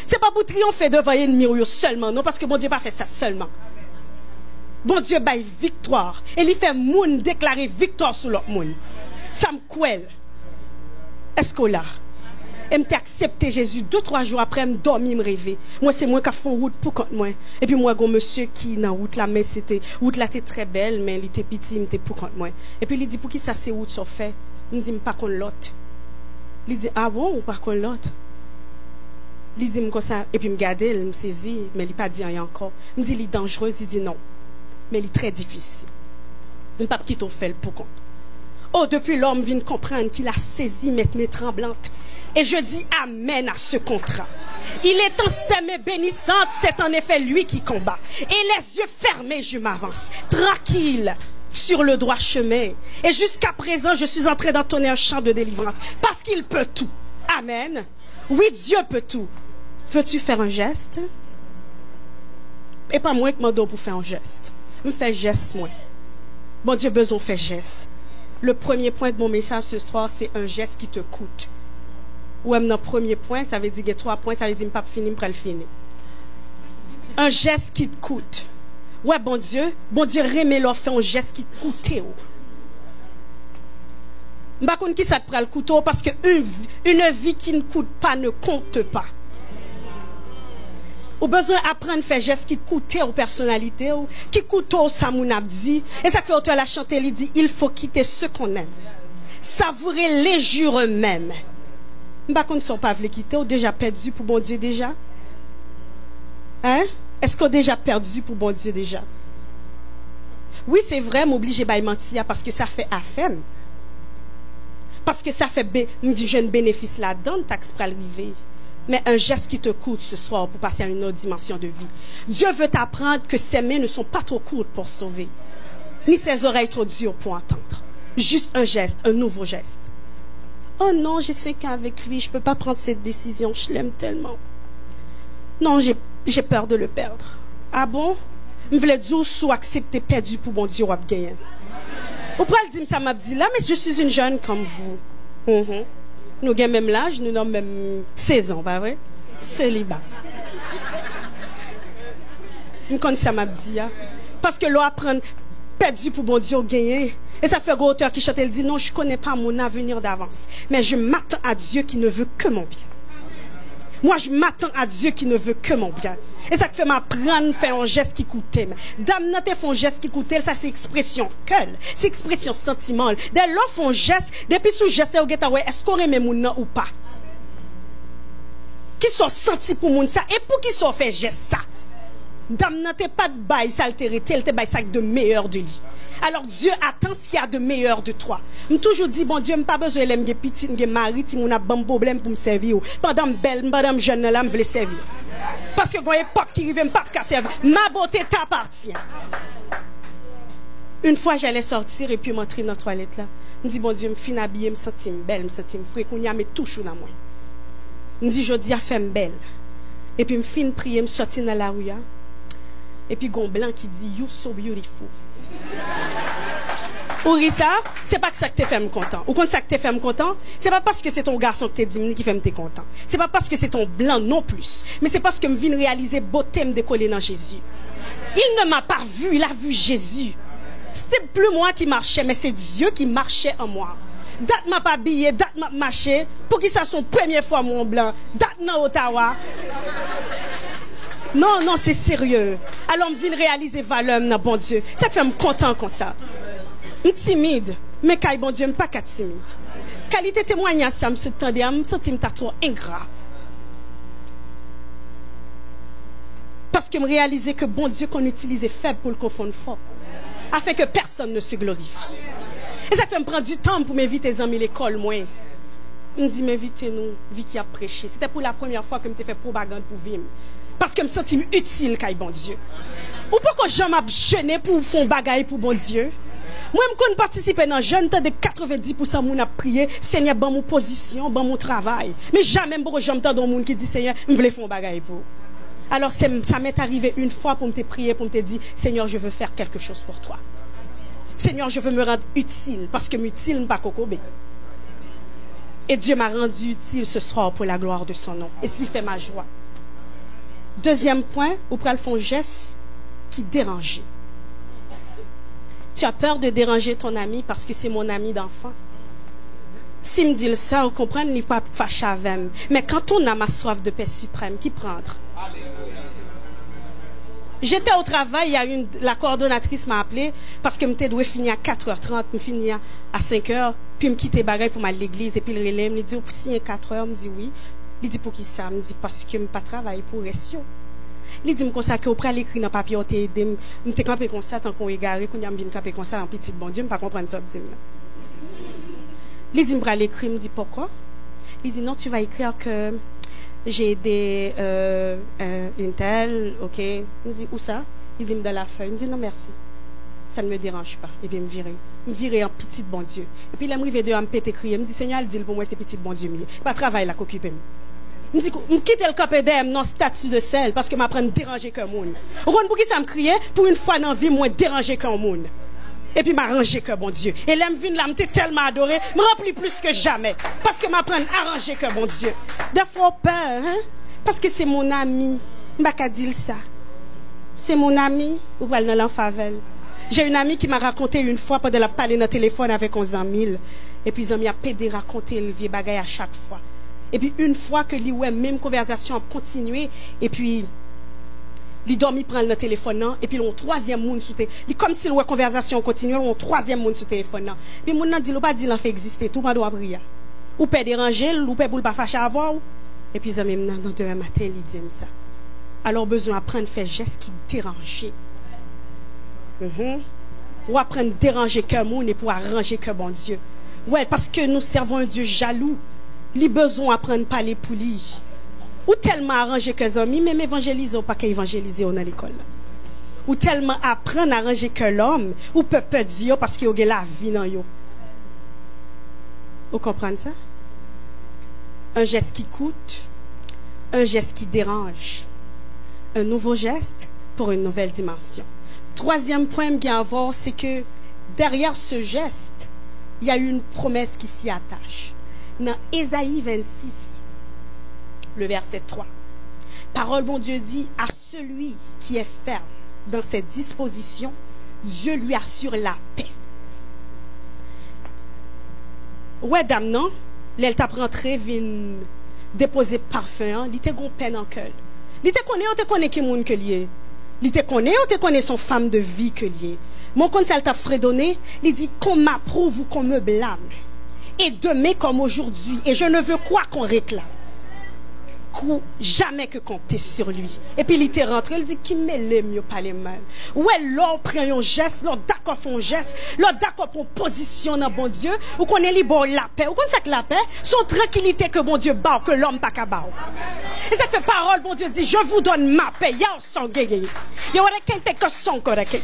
C'est pas pour triompher devant l'ennemi seulement, non, parce que bon Dieu pas fait ça seulement. Bon Dieu baille victoire. Et il fait moun déclarer victoire sur l'autre moun. Ça me couelle. Est-ce qu'on l'a? Et m'te accepté Jésus 2-3 jours après me dormi me rêver. Moi c'est moi qui font route pour contre moi. Et puis moi gon monsieur qui dans route là mais c'était route là était très belle mais il était petit, il était pour contre moi. Et puis il dit pour qui ça c'est route ça fait? Il dit pas contre l'autre. Il dit ah bon ou pas contre l'autre? Il dit comme ça et puis me garder, il me saisit mais il pas dit rien encore. Il me dit il est dangereux, il dit non. Mais il est très difficile. Il pas quitter au fait pour compte. Oh depuis l'homme vient comprendre qu'il a saisi mes tremblantes. Et je dis amen à ce contrat. Il est en semé bénissante, c'est en effet lui qui combat. Et les yeux fermés, je m'avance, tranquille, sur le droit chemin. Et jusqu'à présent, je suis en train d'entonner un chant de délivrance. Parce qu'il peut tout. Amen. Oui, Dieu peut tout. Veux-tu faire un geste? Et pas moi qui m'en donne pour faire un geste. Me fais geste, moi. Bon Dieu, besoin de faire geste. Le premier point de mon message ce soir, c'est un geste qui te coûte. Ou même dans le premier point, ça veut dire que 3 points, ça veut dire que je ne vais pas finir, je vais le finir. Un geste qui te coûte. Ouais, bon Dieu, remet leur fait un geste qui te coûte. Je ne sais pas qui ça te prend le couteau parce qu'une vie qui ne coûte pas ne compte pas. Ou besoin d'apprendre à faire geste qui coûte aux personnalités, qui coûte aux samounabdi. Et ça fait auteur la chanter, il dit, il faut quitter ce qu'on aime. Savourer les jours eux-mêmes. Bah qu'on ne sont pas voulu quitter ou déjà perdu pour bon Dieu déjà? Hein? Est-ce qu'on a déjà perdu pour bon Dieu déjà? Oui, c'est vrai, m'oblige à mentir parce que ça fait affaire. Parce que ça fait du jeune bénéfice là-dedans, taxe pour arriver. Mais un geste qui te coûte ce soir pour passer à une autre dimension de vie. Dieu veut t'apprendre que ses mains ne sont pas trop courtes pour sauver, ni ses oreilles trop dures pour entendre. Juste un geste, un nouveau geste. Oh non, j'ai 5 ans avec lui, je ne peux pas prendre cette décision, je l'aime tellement. Non, j'ai peur de le perdre. Ah bon? Je voulais dire sous accepter perdu pour mon Dieu ou gagner. Ou pour le dire, ça m'a dit là, mais je suis une jeune comme vous. Nous avons même l'âge, nous avons même 16 ans, pas vrai? Célibat. Comme ça m'a dit, parce que l'on apprend perdu pour bon Dieu ou gagner. Et ça fait un gros auteur qui chante, elle dit non, je ne connais pas mon avenir d'avance, mais je m'attends à Dieu qui ne veut que mon bien. Moi, je m'attends à Dieu qui ne veut que mon bien. Et ça fait m'apprendre à faire un geste qui coûtait. Dame, n'a fait un geste qui coûtait, ça c'est expression cœur, c'est expression sentiment. Dès lors, font geste, depuis sous geste, est-ce qu'on aime mon nom ou pas? Qui sont sentis pour mon ça et pour qui sont fait geste ça? Dame, n'a pas de bail, ça altérité, elle te bail ça de meilleur de lui. Alors Dieu attend ce qu'il y a de meilleur de toi. Je toujours dit, bon Dieu, je n'ai pas besoin de me petit, de mari, si on a un problème pour me servir. Pendant belle, madame jeune, là, je veux le servir. Parce que quand il y a pas qui arrive, je ne peux pas servir. Ma beauté t'appartient. Une fois, j'allais sortir et puis m'entrer dans la toilette là. Je me dis, bon Dieu, je me finis habillée, je me sens belle, je me sens frais, qu'on y a mes touches dans moi. Je me dis, je dis, femme belle. Et puis, je me finis prier, je me sortis dans la rue. Et puis, gon blanc qui dit, you so beautiful. Ou ça, c'est pas que ça que te fait me content. Ou quand ça que te fait me content, c'est pas parce que c'est ton garçon que t'es diminué qui fait me content. C'est pas parce que c'est ton blanc non plus. Mais c'est parce que me viens réaliser beauté me décoller dans Jésus. Il ne m'a pas vu, il a vu Jésus. C'était plus moi qui marchais, mais c'est Dieu qui marchait en moi. Date m'a pas habillé, date m'a marché. Pour qui ça son première fois mon blanc. Date dans Ottawa. Non, non, c'est sérieux. Alors, je viens réaliser valeur dans bon Dieu. Ça fait me content comme ça. Je suis timide, mais quand bon Dieu, je ne suis pas timide. Qualité témoignage, ça me sent trop ingrat. Parce que je réalise que bon Dieu qu'on utilise est faible pour le confondre fort. Afin que personne ne se glorifie. Et ça fait me prendre du temps pour m'inviter les amis à l'école, moi. Je me dis, m'invitez-nous, vie qui a prêché. C'était pour la première fois que je me fait propagande pour vivre. Parce que je me sens utile, quand bon Dieu. Ou pourquoi je m'ai jeûné pour faire un bagage pour bon Dieu? Moi, je participe dans jeûne, de 90% moun a prié, Seigneur, ban mon position, ban mon travail. Mais jamais j'entends dans monde qui dit, Seigneur, je veux faire un bagage pour. Alors, ça m'est arrivé une fois pour me prier, pour me dire, Seigneur, je veux faire quelque chose pour toi. Seigneur, je veux me rendre utile, parce que m'utile, pas kokobé. Et Dieu m'a rendu utile ce soir pour la gloire de son nom. Et ce qui fait ma joie. Deuxième point, ou pral font geste qui dérange. Tu as peur de déranger ton ami parce que c'est mon ami d'enfance. Si me dit ça, vous comprenez, il n'est pas fâché avec moi. Mais quand on a ma soif de paix suprême, qui prendre? J'étais au travail, la coordonnatrice m'a appelé parce que je devais finir à 4h30, je finis à 5h, puis je me quitte bagaille pour aller à l'église, et puis le relais me dit, pour signer 4h, je me dit oui. Il dit pour qui ça? Me dit parce que je ne pas travailler pour Restio. Il dit comme ça que auprès l'écrit dans papier, je t'ai campé comme ça tant qu'on égaré, qu'on a bien campé comme ça en petit bon Dieu, je ne pas comprendre ça. Il dit me l'écrit, me dit pourquoi? Il dit non, tu vas écrire que j'ai aidé une telle, ok. Il dit où ça? Il dit dans la feuille. Il dit non merci, ça ne me dérange pas. Et puis me virer en petit bon Dieu. Et puis il me rive de me péter crier, me dit Seigneur, il dit pour moi c'est petit bon Dieu, pas travail là qu'occuper. Je dis, je quitte le cap d'aime non statut de sel parce que je m'apprends à déranger qu'un monde. Vous comprenez pour qui ça me criait? Pour une fois dans la vie, moi déranger qu'un monde. Et puis m'arranger que bon Dieu. Et là, je me tellement adoré, me remplit plus que jamais. Parce que m'apprends à arranger que bon Dieu. Des fois, peur, hein? Parce que c'est mon ami. Je ne pas dire ça. C'est mon ami, ou pas dans l'enfavel. J'ai une amie qui m'a raconté une fois pendant la parler dans le téléphone avec 11 000. Et puis, ils ont pédé raconter le vieux bagaille à chaque fois. Et puis, une fois que lui, ouais, même conversation a continué, et puis, il dormi prendre le téléphone, non, et puis, le troisième monde sous téléphone. Comme si la conversation continuait, le troisième monde sous téléphone, non. Puis, mon nan dit, le pas dit, l'en fait exister, tout le monde doit prier. Ou peut déranger, ou peut pour le pas fâcher à voir. Et puis, ils ont même dans demain matin, ils disent ça. Alors, besoin d'apprendre à faire gestes qui dérangent. Ou apprendre à déranger qu'un monde et pour arranger que bon Dieu. Ouais, parce que nous servons un Dieu jaloux. Il a besoin d'apprendre à parler pour lui. Ou tellement arranger que les amis, même évangéliser ou pas qu'évangéliser dans l'école. Ou tellement apprendre à arranger que l'homme, ou peut dire parce qu'il y a la vie dans yo. Vous comprenez ça? Un geste qui coûte, un geste qui dérange. Un nouveau geste pour une nouvelle dimension. Troisième point bien à voir, c'est que derrière ce geste, il y a une promesse qui s'y attache. Dans Ésaïe 26, le verset 3. Parole, bon Dieu dit, à celui qui est ferme dans ses dispositions, Dieu lui assure la paix. Ouais, dame, non? L'elle t'a rentré, vient déposer parfum, il te gon peine en cœur. Il te connaît ou te connaît qui moun que lié? Il te connaît ou te connaît son femme de vie que lié? Mon conseil t'a fredonné, il dit qu'on m'approuve ou qu'on me blâme. Et demain comme aujourd'hui, et je ne veux quoi qu'on réclame. Jamais que compter sur lui. Et puis il était rentré, il dit qui met les mieux pas les mal. Ouais, l'on prend un geste, l'on d'accord font un geste, l'on d'accord pour position dans bon Dieu, ou qu'on est libre la paix. Ou qu'on sait que la paix, son tranquillité que bon Dieu bat, que l'homme pas qu'à bat. Et cette parole, bon Dieu dit, je vous donne ma paix. Y'a un son gay. Y'a un que son correct.